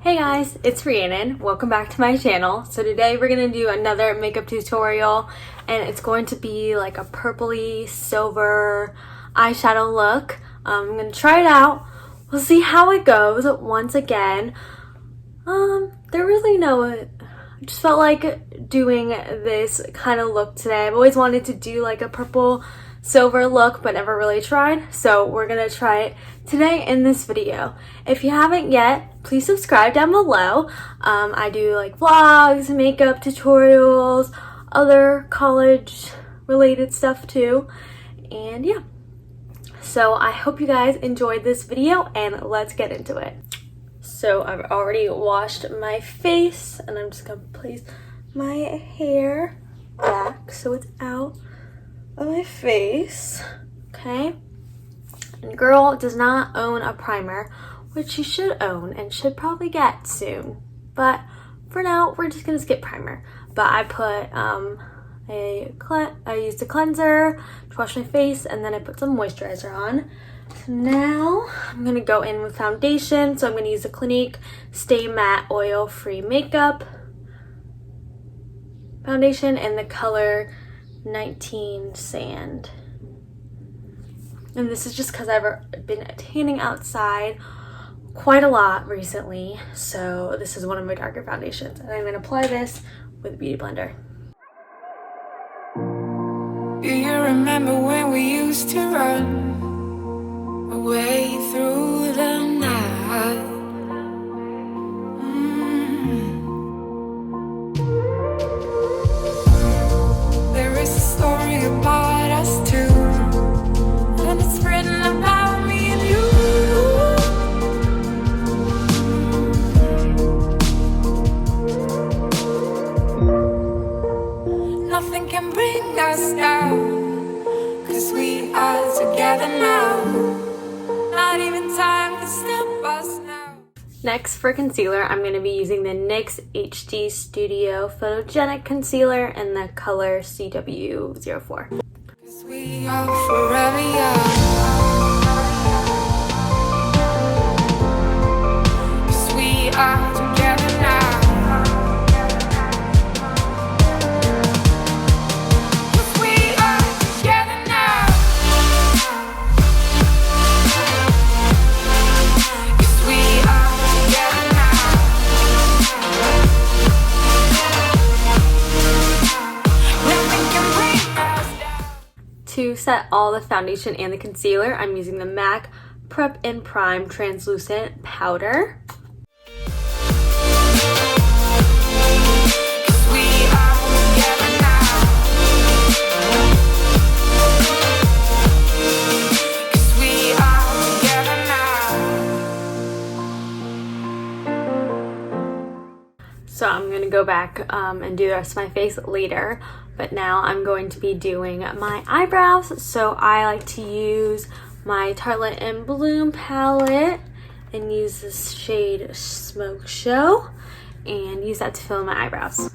Hey guys, it's Rhiannon. Welcome back to my channel. So today we're going to do another makeup tutorial and it's going to be like a purpley silver eyeshadow look. I'm going to try it out. We'll see how it goes once again. There really I just felt like doing this kind of look today. I've always wanted to do like a purple silver look but never really tried, so we're gonna try it today in this video. If you haven't yet, please subscribe down below. I do like vlogs, makeup tutorials, other college related stuff too, and yeah, so I hope you guys enjoyed this video and let's get into it. So I've already washed my face and I'm just gonna place my hair back so it's out of my face. Okay, and girl does not own a primer, which she should own and should probably get soon, but for now we're just gonna skip primer. But I put I used a cleanser to wash my face and then I put some moisturizer on. So now I'm gonna go in with foundation. So I'm gonna use the Clinique Stay Matte Oil Free Makeup foundation in the color 19 Sand. And this is just because I've been tanning outside quite a lot recently, so this is one of my darker foundations. And I'm going to apply this with a beauty blender. Do you remember when we used to run away through the night? There is a story about us two, and it's written about me and you. Nothing can bring us down, 'cause we are together now. Not even time can stop us now. Next, for concealer, I'm going to be using the NYX HD Studio Photogenic Concealer in the color CW04. 'Cause we are forever young. 'Cause we are together now. 'Cause we are together now. 'Cause we are together now. Nothing can bring us down. To set all the foundation and the concealer, I'm using the MAC Prep and Prime Translucent Powder. 'Cause we are together now. 'Cause we are together now. So I'm going to go back and do the rest of my face later, but now I'm going to be doing my eyebrows. So I like to use my Tartelette and Bloom palette and use this shade Smoke Show and use that to fill in my eyebrows.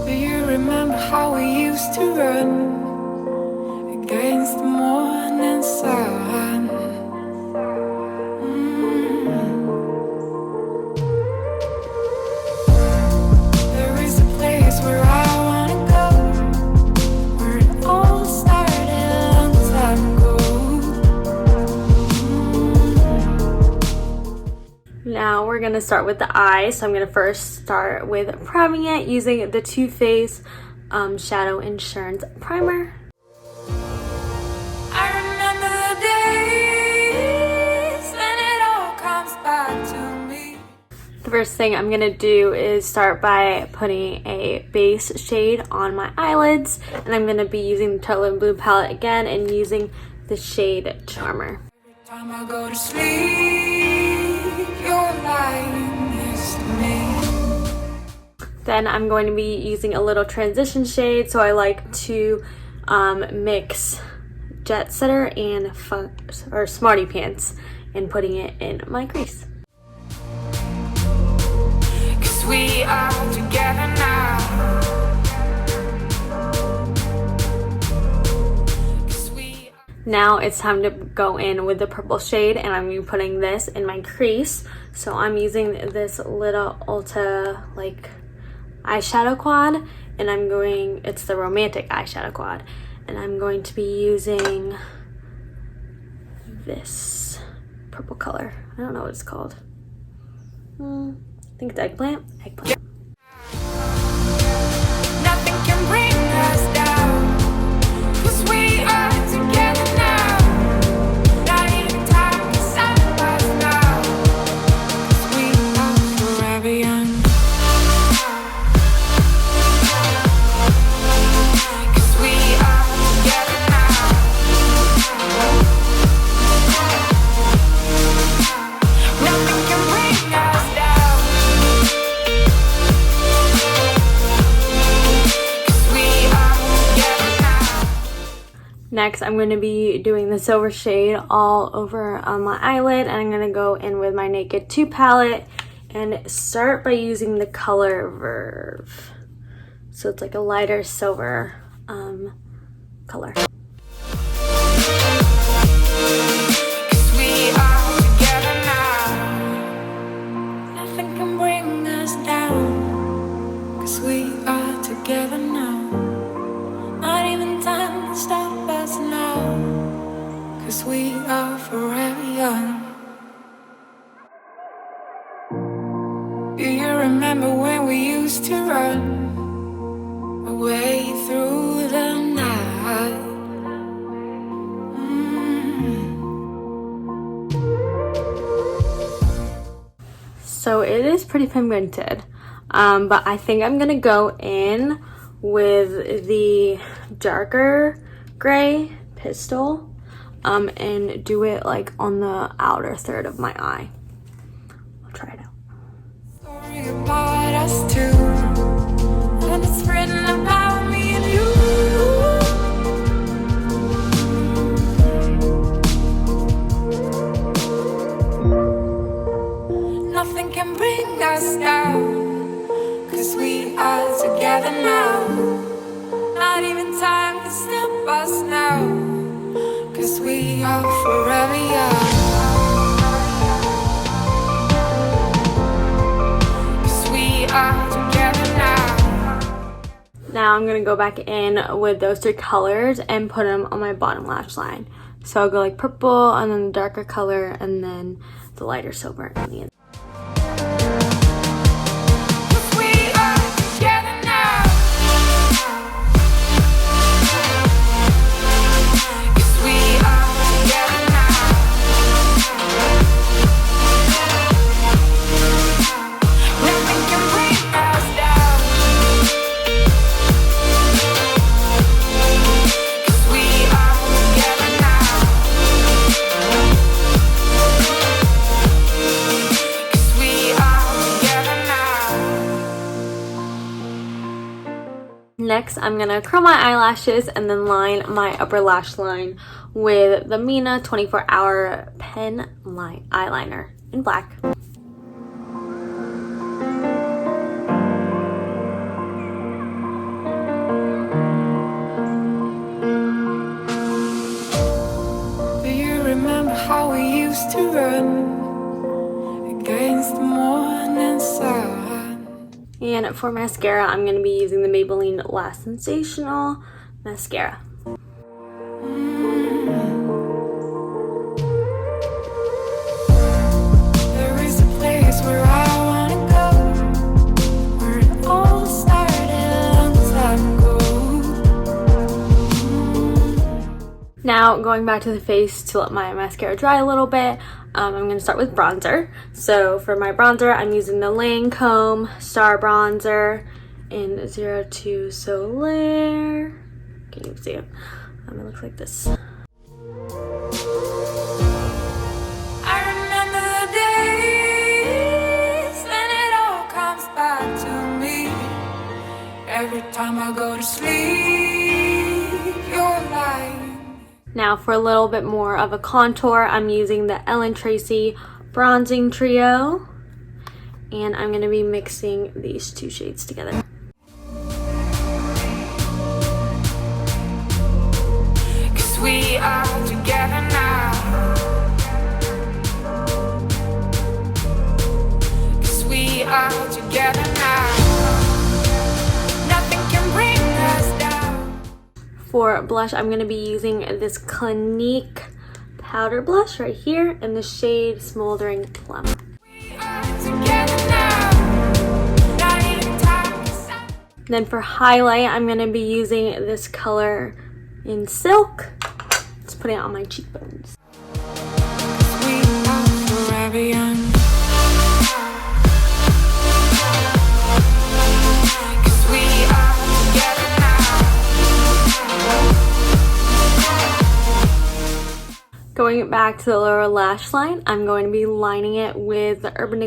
Do you remember how we used to run against the morning sun? There is a place where I wanna go, where it all started a long time ago. Now we're going to start with the eyes. So I'm going to first start with priming it using the Too Faced Shadow Insurance Primer. I remember the days when it all comes back to me. The first thing I'm going to do is start by putting a base shade on my eyelids, and I'm going to be using the Tartelette and Bloom palette again and using the shade Charmer. Every time I go to sleep, you're lying next to me. Then I'm going to be using a little transition shade, so I like to mix Jet Setter and Smarty Pants and putting it in my crease. 'Cause we are together now. Now it's time to go in with the purple shade, and I'm going to be putting this in my crease. So I'm using this little Ulta like eyeshadow quad, and it's the Romantic eyeshadow quad, and I'm going to be using this purple color. I don't know what it's called. I think it's eggplant. Nothing can bring us down, 'cause we are together now. Not even time can stop us now, 'cause we are forever young. 'Cause we are together now. Nothing can bring us down. Next, I'm going to be doing the silver shade all over on my eyelid, and I'm going to go in with my Naked 2 palette and start by using the color Verve. So it's like a lighter silver color. 'Cause we are together now. Nothing can bring us down. 'Cause we are together now. Not even time can stop us now. 'Cause we are forever young. Do you remember when we used to run away through the night? So it is pretty pigmented, but I think I'm gonna go in with the darker gray Pistol and do it like on the outer third of my eye. I'll try it out. Story about us two, and it's written about me and you. Nothing can bring us down, 'cause we are together now. Not even time can stop us now, 'cause we are forever young. 'Cause we are together now. Now I'm gonna go back in with those three colors and put them on my bottom lash line. So I'll go like purple, and then the darker color, and then the lighter silver on the end. 'Cause we are together now. 'Cause we are together now. Nothing can bring us down. 'Cause we are together now. 'Cause we are together now. Next, I'm gonna curl my eyelashes and then line my upper lash line with the Mina 24-hour pen line eyeliner in black. Do you remember how we used to run against the morning sun? And for mascara, I'm gonna be using the Maybelline Last Sensational mascara. There is a place where I wanna go, where it all started a long time ago. Now, going back to the face to let my mascara dry a little bit, I'm going to start with bronzer. So for my bronzer, I'm using the Lancome Star Bronzer in 02 Solaire. Can you see it? It looks like this. I remember the days when it all comes back to me. Every time I go to sleep, you're lying. Now for a little bit more of a contour, I'm using the Ellen Tracy Bronzing Trio. And I'm going to be mixing these two shades together. 'Cause we are together. For blush, I'm going to be using this Clinique powder blush right here in the shade Smoldering Plum. We are together now. Not even time to stop. Then for highlight, I'm going to be using this color in Silk. Just putting it on my cheekbones. We are forever young. 'Cause we are together now. Going back to the lower lash line, I'm going to be lining it with the Urban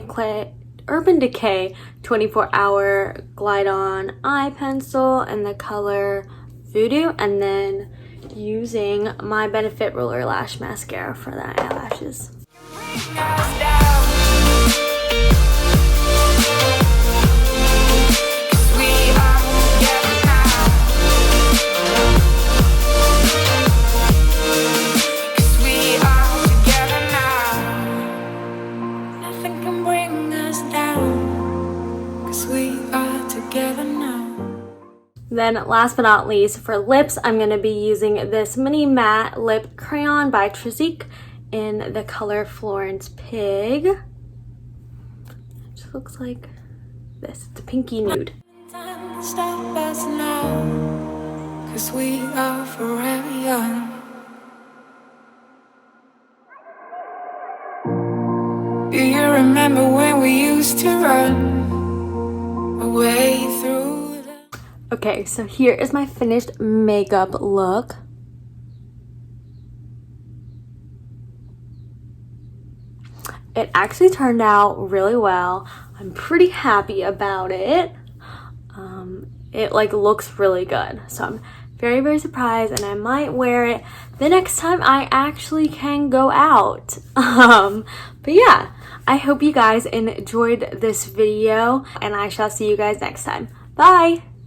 Decay 24-Hour Glide On Eye Pencil in the color Voodoo, and then using my Benefit Roller Lash Mascara for the eyelashes. Bring us down. 'Cause we are together now. 'Cause we are together now. Nothing can bring us down. 'Cause we are together now. Then last but not least, for lips, I'm going to be using this mini matte lip crayon by Trizique in the color Florence Pig. It just looks like this. It's a pinky nude. Time to stop us now. 'Cause we are forever young. Do you remember when we used to run away through the... Okay, so here is my finished makeup look. It actually turned out really well. I'm pretty happy about it. It like looks really good. So I'm very, very surprised, and I might wear it the next time I actually can go out. But yeah, I hope you guys enjoyed this video, and I shall see you guys next time. Bye!